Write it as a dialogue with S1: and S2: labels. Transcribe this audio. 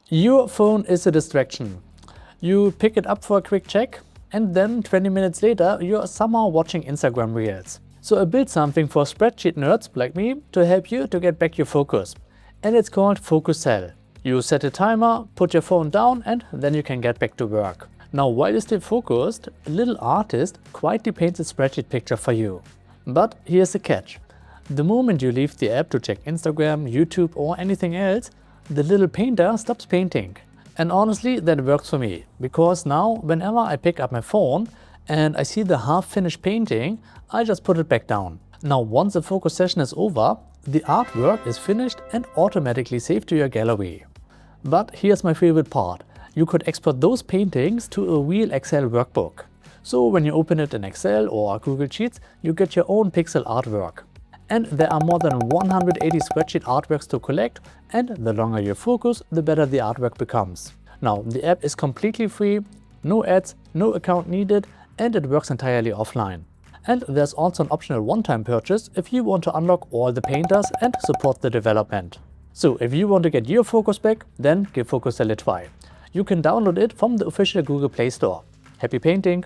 S1: Your phone is a distraction. You pick it up for a quick check, and then 20 minutes later you're somehow watching Instagram Reels. So I built something for spreadsheet nerds like me to help you to get back your focus. And it's called FocusCell. You set a timer, put your phone down, and then you can get back to work. Now while you stay focused, a little artist quietly paints a spreadsheet picture for you. But here's the catch. The moment you leave the app to check Instagram, YouTube or anything else, the little painter stops painting. And honestly, that works for me, because now whenever I pick up my phone and I see the half-finished painting, I just put it back down. Now once the focus session is over, the artwork is finished and automatically saved to your gallery. But here's my favorite part. You could export those paintings to a real Excel workbook. So when you open it in Excel or Google Sheets, you get your own pixel artwork. And there are more than 180 spreadsheet artworks to collect, and the longer you focus, the better the artwork becomes. Now, the app is completely free, no ads, no account needed, and it works entirely offline. And there's also an optional one-time purchase if you want to unlock all the painters and support the development. So if you want to get your focus back, then give FocusCell a try. You can download it from the official Google Play Store. Happy painting!